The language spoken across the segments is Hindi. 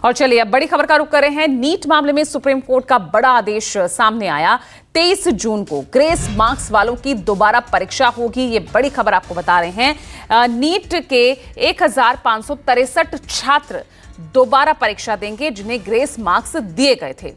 और चलिए अब बड़ी खबर का रुख कर रहे हैं। नीट मामले में सुप्रीम कोर्ट का बड़ा आदेश सामने आया। 23 जून को ग्रेस मार्क्स वालों की दोबारा परीक्षा होगी। ये बड़ी खबर आपको बता रहे हैं। नीट के 1563 छात्र दोबारा परीक्षा देंगे जिन्हें ग्रेस मार्क्स दिए गए थे,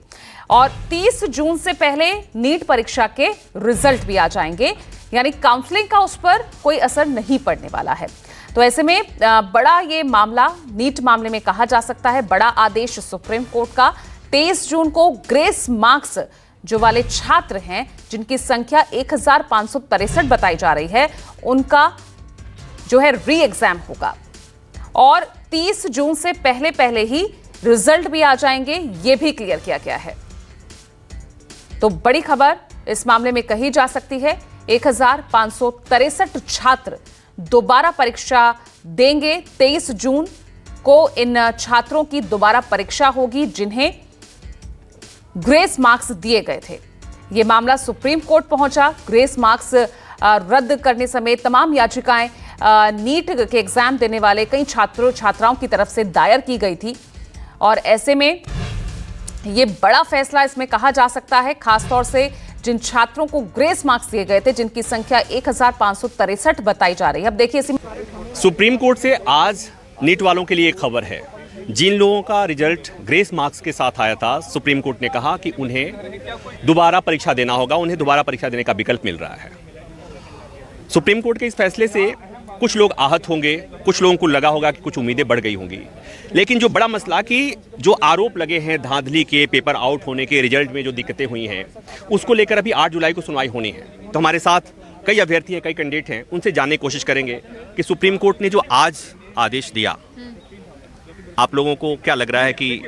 और 30 जून से पहले नीट परीक्षा के रिजल्ट भी आ जाएंगे, यानी काउंसलिंग का उस पर कोई असर नहीं पड़ने वाला है। तो ऐसे में बड़ा ये मामला नीट मामले में कहा जा सकता है। बड़ा आदेश सुप्रीम कोर्ट का। 23 जून को ग्रेस मार्क्स जो वाले छात्र हैं, जिनकी संख्या 1563 बताई जा रही है, उनका जो है री एग्जाम होगा, और 30 जून से पहले ही रिजल्ट भी आ जाएंगे, ये भी क्लियर किया गया है। तो बड़ी खबर इस मामले में कही जा सकती है। 1563 छात्र दोबारा परीक्षा देंगे। 23 जून को इन छात्रों की दोबारा परीक्षा होगी जिन्हें ग्रेस मार्क्स दिए गए थे। यह मामला सुप्रीम कोर्ट पहुंचा। ग्रेस मार्क्स रद्द करने समेत तमाम याचिकाएं नीट के एग्जाम देने वाले कई छात्राओं की तरफ से दायर की गई थी, और ऐसे में यह बड़ा फैसला इसमें कहा जा सकता है, खासतौर से जिन छात्रों को ग्रेस मार्क्स दिए गए थे, जिनकी संख्या 1563 बताई जा रही है। अब देखिए, सुप्रीम कोर्ट से आज नीट वालों के लिए एक खबर है। जिन लोगों का रिजल्ट ग्रेस मार्क्स के साथ आया था, सुप्रीम कोर्ट ने कहा कि उन्हें दोबारा परीक्षा देना होगा, उन्हें दोबारा परीक्षा देने का विकल्प मिल रहा है। सुप्रीम कोर्ट के इस फैसले से कुछ लोग आहत होंगे, कुछ लोगों को लगा होगा कि कुछ उम्मीदें बढ़ गई होंगी, लेकिन जो बड़ा मसला कि जो आरोप लगे हैं धांधली के, पेपर आउट होने के, रिजल्ट में जो दिक्कतें हुई हैं, उसको लेकर अभी 8 जुलाई को सुनवाई होनी है। तो हमारे साथ कई अभ्यर्थी हैं, कई कैंडिडेट हैं, उनसे जानने की कोशिश करेंगे कि सुप्रीम कोर्ट ने जो आज आदेश दिया, आप लोगों को क्या लग रहा है कि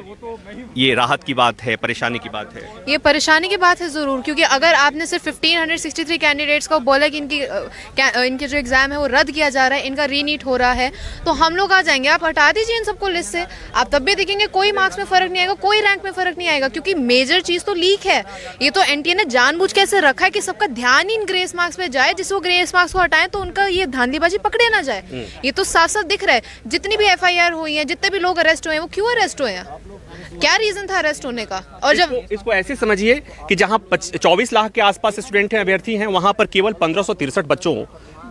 ये राहत की बात है, परेशानी की बात है? ये परेशानी की बात है ज़रूर, क्योंकि अगर आपने सिर्फ 1563 कैंडिडेट्स को बोला कि इनके जो एग्ज़ाम है वो रद्द किया जा रहा है, इनका रीनीट हो रहा है, तो हम लोग आ जाएंगे। आप हटा दीजिए इन सबको लिस्ट से, आप तब भी देखेंगे कोई मार्क्स में फ़र्क नहीं आएगा, कोई रैंक में फ़र्क नहीं आएगा, क्योंकि मेजर चीज़ तो लीक है। ये तो एनटीए ने जानबूझ के ऐसे रखा है कि सबका ध्यान इन ग्रेस मार्क्स पे जाए, जिससे वो ग्रेस मार्क्स को हटाएं तो उनका ये धांधलीबाजी पकड़े ना जाए। ये तो साफ साफ दिख रहा है। जितनी भी FIR हुई है, जितने भी लोग अरेस्ट हुए हैं, वो क्यों अरेस्ट हुए हैं? क्या रीजन था अरेस्ट होने का? और जब इसको ऐसे समझिए कि जहां 24 लाख के आसपास स्टूडेंट हैं, अभ्यर्थी हैं, वहां पर केवल 1563 बच्चों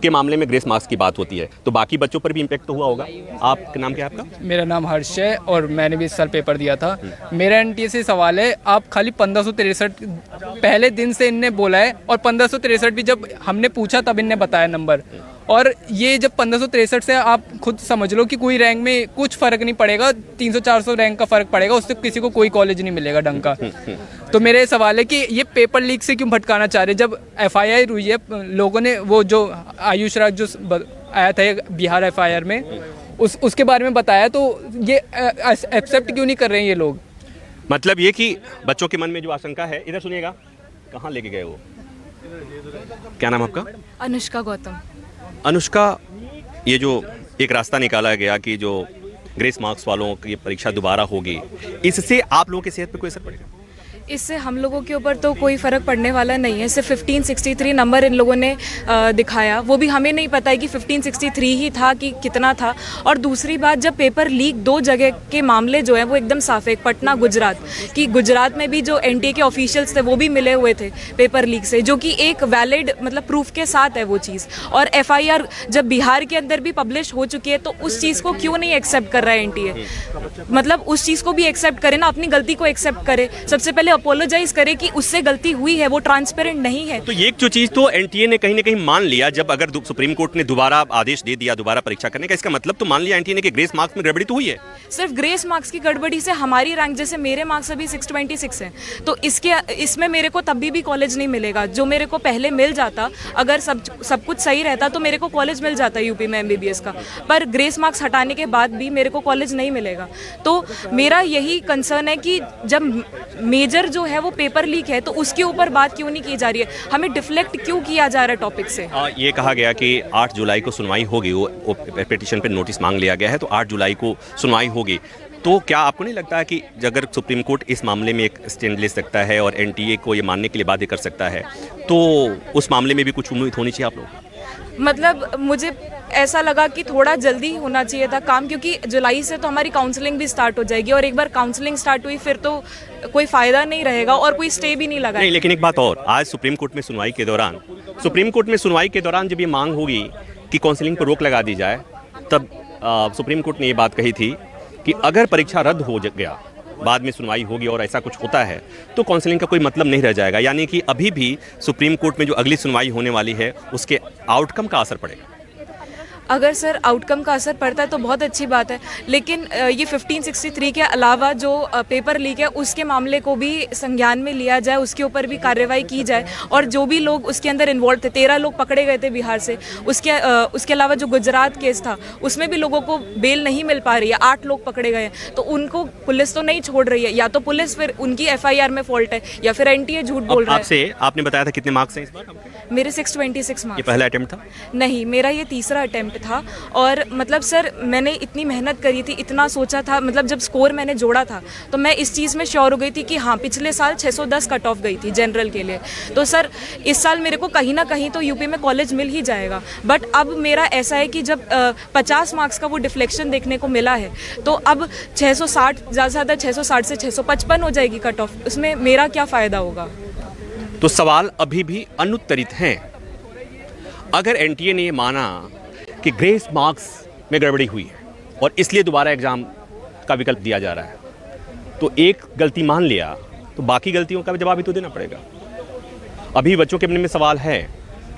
के मामले में ग्रेस मार्क्स की बात होती है, तो बाकी बच्चों पर भी इम्पैक्ट तो हुआ होगा। आपका नाम क्या है? आपका? मेरा नाम हर्ष है और मैंने भी इस साल पेपर दिया था। मेरा एनटीए से सवाल है, आप खाली 1563 पहले दिन से इनने बोला है, और 1563 भी जब हमने पूछा तब इनने बताया नंबर, और ये जब 1563 से आप खुद समझ लो कि कोई रैंक में कुछ फ़र्क नहीं पड़ेगा, 300-400 रैंक का फ़र्क पड़ेगा, उससे किसी को कोई कॉलेज नहीं मिलेगा ढंग का। तो मेरे सवाल है कि ये पेपर लीक से क्यों भटकाना चाह रहे? जब FIR हुई है, लोगों ने वो जो आयुष राज जो आया था बिहार FIR में, उसके बारे में बताया, तो ये एक्सेप्ट क्यों नहीं कर रहे हैं ये लोग? मतलब ये कि बच्चों के मन में जो आशंका है, इधर सुनिएगा, कहाँ लेके गए वो? क्या नाम आपका? अनुष्का गौतम। अनुष्का, ये जो एक रास्ता निकाला गया कि जो ग्रेस मार्क्स वालों की परीक्षा दोबारा होगी, इससे आप लोगों की सेहत पर कोई असर पड़ेगा? इससे हम लोगों के ऊपर तो कोई फ़र्क पड़ने वाला नहीं है। सिर्फ 1563 नंबर इन लोगों ने दिखाया, वो भी हमें नहीं पता है कि 1563 ही था कि कितना था। और दूसरी बात, जब पेपर लीक 2 जगह के मामले जो हैं वो एकदम साफ है, पटना गुजरात, कि गुजरात में भी जो एनटीए के ऑफिशियल्स थे वो भी मिले हुए थे पेपर लीक से, जो कि एक वैलिड मतलब प्रूफ के साथ है वो चीज़। और FIR जब बिहार के अंदर भी पब्लिश हो चुकी है, तो उस चीज़ को क्यों नहीं एक्सेप्ट कर रहा है एनटीए? मतलब उस चीज़ को भी एक्सेप्ट करे ना, अपनी गलती को एक्सेप्ट करे, सबसे पहले अपोलोजाइज करे कि उससे गलती हुई है, वो ट्रांसपेरेंट नहीं है। तो ये जो चीज तो एनटीए ने कहीं ना कहीं मान लिया, जब अगर सुप्रीम कोर्ट ने दोबारा आदेश दे दिया दोबारा परीक्षा करने का, इसका मतलब तो मान लिया एनटीए ने कि ग्रेस मार्क्स में गड़बड़ी तो हुई है। सिर्फ ग्रेस मार्क्स की गड़बड़ी से हमारी रैंक, जैसे मेरे मार्क्स अभी 626 है, तो इसमें मेरे को तब भी कॉलेज नहीं मिलेगा। जो मेरे को पहले मिल जाता, अगर सब कुछ सही रहता, तो मेरे को कॉलेज मिल जाता यूपी में MBBS का, पर ग्रेस मार्क्स हटाने के बाद भी मेरे को कॉलेज नहीं मिलेगा। तो मेरा यही कंसर्न है कि जब मेजर जो है वो पेपर लीक है, तो उसके ऊपर बात क्यों नहीं की जा रही है? हमें डिफ्लेक्ट क्यों किया जा रहा है टॉपिक से? ये कहा गया कि 8 जुलाई को सुनवाई होगी, वो पिटीशन पे नोटिस मांग लिया गया है, तो 8 जुलाई को सुनवाई होगी। तो क्या आपको नहीं लगता है कि अगर सुप्रीम कोर्ट इस मामले में एक स्टैंड ले सकता है और एनटीए को ये मानने के लिए बाध्य कर सकता है, तो उस मामले में भी कुछ उम्मीद होनी चाहिए आप लोगों को? मतलब मुझे ऐसा लगा कि थोड़ा जल्दी होना चाहिए था काम, क्योंकि जुलाई से तो हमारी काउंसलिंग भी स्टार्ट हो जाएगी और एक बार काउंसलिंग स्टार्ट हुई फिर तो कोई फ़ायदा नहीं रहेगा और कोई स्टे भी नहीं लगा। नहीं, लेकिन एक बात और, आज सुप्रीम कोर्ट में सुनवाई के दौरान जब ये मांग होगी कि काउंसलिंग पर रोक लगा दी जाए, तब सुप्रीम कोर्ट ने ये बात कही थी कि अगर परीक्षा रद्द हो गया, बाद में सुनवाई होगी और ऐसा कुछ होता है तो काउंसलिंग का कोई मतलब नहीं रह जाएगा। यानी कि अभी भी सुप्रीम कोर्ट में जो अगली सुनवाई होने वाली है उसके आउटकम का असर पड़ेगा। अगर सर आउटकम का असर पड़ता है तो बहुत अच्छी बात है, लेकिन ये 1563 के अलावा जो पेपर लीक है उसके मामले को भी संज्ञान में लिया जाए, उसके ऊपर भी कार्रवाई की जाए और जो भी लोग उसके अंदर इन्वॉल्व थे, 13 लोग पकड़े गए थे बिहार से, उसके अलावा जो गुजरात केस था उसमें भी लोगों को बेल नहीं मिल पा रही है, 8 लोग पकड़े गए हैं, तो उनको पुलिस तो नहीं छोड़ रही है। या तो पुलिस फिर उनकी FIR में फॉल्ट है या फिर NTA झूठ बोल रहा है। आपसे आपने बताया था कितने मार्क्स हैं इस बार? मेरे 626 ये मार्क्स। पहला अटेम्प्ट था? नहीं, मेरा ये तीसरा अटेम्प्ट था और मतलब सर मैंने इतनी मेहनत करी थी, इतना सोचा था, मतलब जब स्कोर मैंने जोड़ा था तो मैं इस चीज़ में श्योर हो गई थी कि हाँ पिछले साल 610 कट ऑफ गई थी जनरल के लिए, तो सर इस साल मेरे को कहीं ना कहीं तो यूपी में कॉलेज मिल ही जाएगा। बट अब मेरा ऐसा है कि जब 50 मार्क्स का वो डिफ्लेक्शन देखने को मिला है तो अब 660 ज़्यादा से ज़्यादा 660 से 655 हो जाएगी कट ऑफ, उसमें मेरा क्या फ़ायदा होगा? तो सवाल अभी भी अनुत्तरित हैं। अगर NTA ने ये माना कि ग्रेस मार्क्स में गड़बड़ी हुई है और इसलिए दोबारा एग्जाम का विकल्प दिया जा रहा है, तो एक गलती मान लिया तो बाकी गलतियों का भी जवाब ही तो देना पड़ेगा। अभी बच्चों के मन में सवाल है,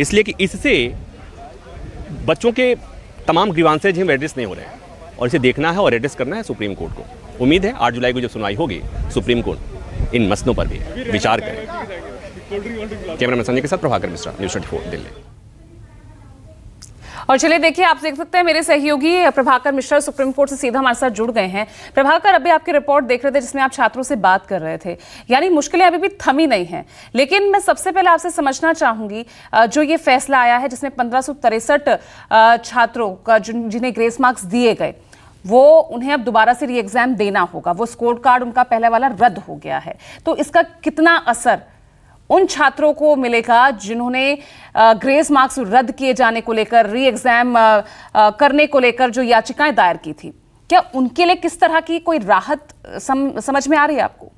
इसलिए कि इससे बच्चों के तमाम ग्रीवांसेज हैं एड्रेस नहीं हो रहे हैं और इसे देखना है और एड्रेस करना है सुप्रीम कोर्ट को। उम्मीद है 8 जुलाई को जब सुनवाई होगी सुप्रीम कोर्ट इन मसलों पर भी विचार करेगा। कैमरामैन संजय के साथ प्रभाकर मिश्रा, न्यूज़ 24 दिल्ली। और चलिए देखिए, आप देख सकते हैं मेरे सहयोगी प्रभाकर मिश्रा सुप्रीम कोर्ट से सीधा हमारे साथ जुड़ गए हैं। प्रभाकर, अभी आपकी रिपोर्ट देख रहे थे जिसमें आप छात्रों से बात कर रहे थे, यानी मुश्किलें अभी भी थमी नहीं हैं। लेकिन मैं सबसे पहले आपसे समझना चाहूंगी, जो ये फैसला आया है जिसमें 1563 छात्रों का जिन्हें ग्रेस मार्क्स दिए गए, वो उन्हें अब दोबारा से री एग्जाम देना होगा। वो स्कोर कार्ड उनका पहले वाला रद्द हो गया है, तो इसका कितना असर उन छात्रों को मिलेगा जिन्होंने ग्रेस मार्क्स रद्द किए जाने को लेकर, री एग्जाम करने को लेकर जो याचिकाएं दायर की थी, क्या उनके लिए किस तरह की कोई राहत समझ में आ रही है आपको?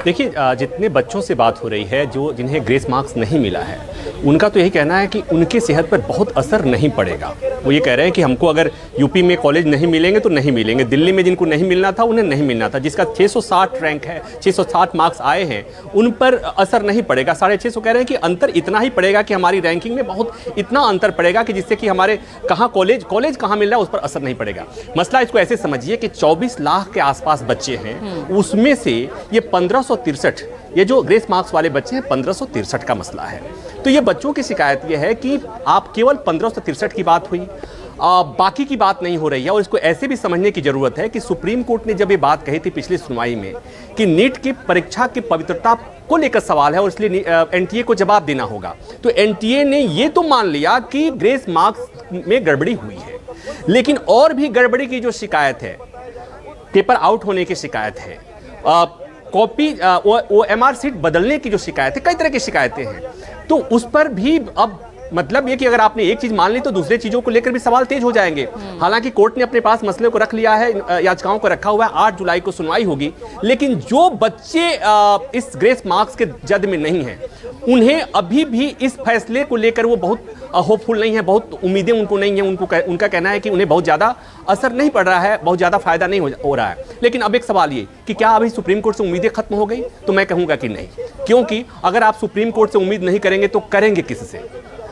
देखिए, जितने बच्चों से बात हो रही है जिन्हें ग्रेस मार्क्स नहीं मिला है, उनका तो यही कहना है कि उनकी सेहत पर बहुत असर नहीं पड़ेगा। वो ये कह रहे हैं कि हमको अगर यूपी में कॉलेज नहीं मिलेंगे तो नहीं मिलेंगे, दिल्ली में जिनको नहीं मिलना था उन्हें नहीं मिलना था, जिसका 660 रैंक है, 660 मार्क्स आए हैं, उन पर असर नहीं पड़ेगा। 650 कह रहे हैं कि अंतर इतना ही पड़ेगा कि हमारी रैंकिंग में बहुत इतना अंतर पड़ेगा कि जिससे कि हमारे कहाँ कॉलेज कहाँ मिल रहा है उस पर असर नहीं पड़ेगा। मसला इसको ऐसे समझिए कि 24 लाख के आसपास बच्चे हैं, उसमें से ये 1563, ये जो ग्रेस मार्क्स वाले बच्चे हैं 1563 का मसला है। तो ये बच्चों की शिकायत ये है कि आप केवल 1563 की बात हुई, बाकी की बात नहीं हो रही है। और इसको ऐसे भी समझने की जरूरत है कि सुप्रीम कोर्ट ने जब ये बात कही थी पिछली सुनवाई में कि नीट की परीक्षा की पवित्रता को लेकर सवाल है और इसलिए NTA को जवाब देना होगा, तो NTA ने ये तो मान लिया कि ग्रेस मार्क्स में गड़बड़ी हुई है, लेकिन और भी गड़बड़ी की जो शिकायत है, पेपर आउट होने की शिकायत है, कॉपी OMR सीट बदलने की जो शिकायत है, कई तरह की शिकायतें हैं, तो उस पर भी अब मतलब ये कि अगर आपने एक चीज मान ली तो दूसरे चीजों को लेकर भी सवाल तेज हो जाएंगे। हालांकि कोर्ट ने अपने पास मसले को रख लिया है, याचिकाओं को रखा हुआ है, 8 जुलाई को सुनवाई होगी, लेकिन जो बच्चे इस ग्रेस मार्क्स के जद में नहीं हैं, उन्हें अभी भी इस फैसले को लेकर वो बहुत होपफुल नहीं है, बहुत उम्मीदें उनको नहीं है। उनका कहना है कि उन्हें बहुत ज़्यादा असर नहीं पड़ रहा है, बहुत ज़्यादा फायदा नहीं हो रहा है। लेकिन अब एक सवाल ये कि क्या अभी सुप्रीम कोर्ट से उम्मीदें खत्म हो गई? तो मैं कहूँगा कि नहीं, क्योंकि अगर आप सुप्रीम कोर्ट से उम्मीद नहीं करेंगे तो करेंगे किससे?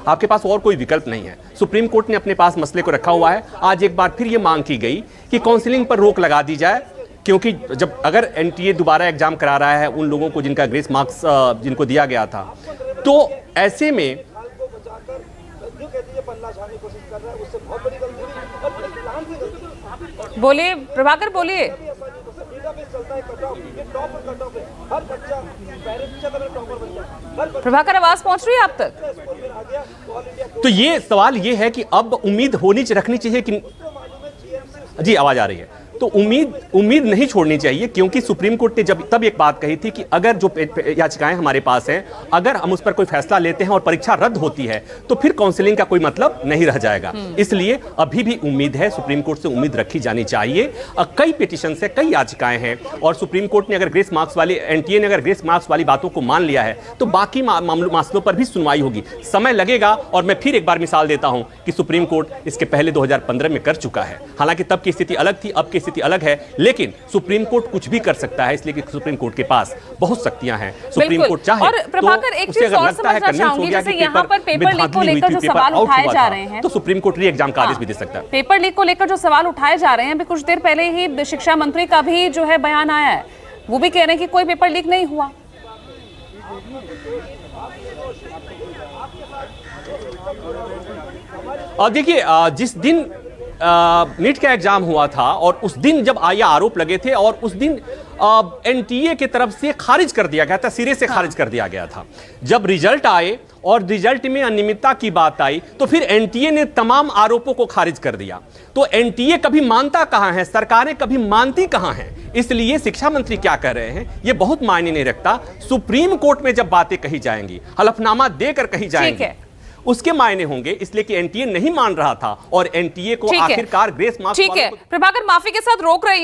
आपके पास और कोई विकल्प नहीं है। सुप्रीम कोर्ट ने अपने पास मसले को रखा हुआ है। आज एक बार फिर ये मांग की गई कि काउंसलिंग पर रोक लगा दी जाए, क्योंकि जब अगर NTA दोबारा एग्जाम करा रहा है उन लोगों को जिनका ग्रेस मार्क्स जिनको दिया गया था, तो ऐसे में बोलिए प्रभाकर, बोलिए। प्रभाकर, आवाज पहुंच रही है आप तक? तो ये सवाल ये है कि अब उम्मीद रखनी चाहिए कि जी आवाज आ रही है। तो उम्मीद नहीं छोड़नी चाहिए, क्योंकि सुप्रीम कोर्ट ने जब तब एक बात कही थी कि अगर जो याचिकाएं हमारे पास हैं, अगर हम उस पर कोई फैसला लेते हैं और परीक्षा रद्द होती है तो फिर काउंसलिंग का कोई मतलब नहीं रह जाएगा। इसलिए अभी भी उम्मीद है, सुप्रीम कोर्ट से उम्मीद रखी जानी चाहिए। कई पिटीशन है, कई याचिकाएं हैं, और सुप्रीम कोर्ट ने अगर ग्रेस मार्क्स वाली, एनटीए ने अगर ग्रेस मार्क्स वाली बातों को मान लिया है तो बाकी मामलों पर भी सुनवाई होगी। समय लगेगा, और मैं फिर एक बार मिसाल देता हूं कि सुप्रीम कोर्ट इसके पहले 2015 में कर चुका है। हालांकि तब की स्थिति अलग थी, अब की स्थिति अलग है, लेकिन सुप्रीम कोर्ट कुछ भी कर सकता है, इसलिए कि सुप्रीम कोर्ट के पास बहुत शक्तियां हैं। सुप्रीम कोर्ट चाहे और प्रभाकर एक चीज और समझना चाहूंगी, जैसे यहाँ पर पेपर लीक को लेकर जो सवाल उठाए जा रहे हैं, तो सुप्रीम कोर्ट री एग्जाम का आदेश भी दे सकता है। पेपर लीक को लेकर जो सवाल उठाए जा रहे हैं, अभी कुछ देर पहले ही शिक्षा मंत्री का भी जो है बयान आया है, वो भी कह रहे हैं कि कोई पेपर लीक नहीं हुआ। और देखिए, जिस दिन नीट का एग्जाम हुआ था और उस दिन जब ये आरोप लगे थे, और उस दिन एनटीए की तरफ से खारिज कर दिया गया था, सिरे से खारिज कर दिया गया था। जब रिजल्ट आए और रिजल्ट में अनियमितता की बात आई तो फिर एनटीए ने तमाम आरोपों को खारिज कर दिया। तो एनटीए कभी मानता कहां है, सरकारें कभी मानती कहां हैं। इसलिए शिक्षा मंत्री क्या कह रहे हैं ये बहुत मायने नहीं रखता। सुप्रीम कोर्ट में जब बातें कही जाएंगी, हलफनामा देकर कही जाएंगी, उसके मायने होंगे। इसलिए कि एनटीए नहीं मान रहा था और एनटीए को आखिरकार ग्रेस मार्क्स। ठीक है प्रभाकर, माफी के साथ रोक रही हूं।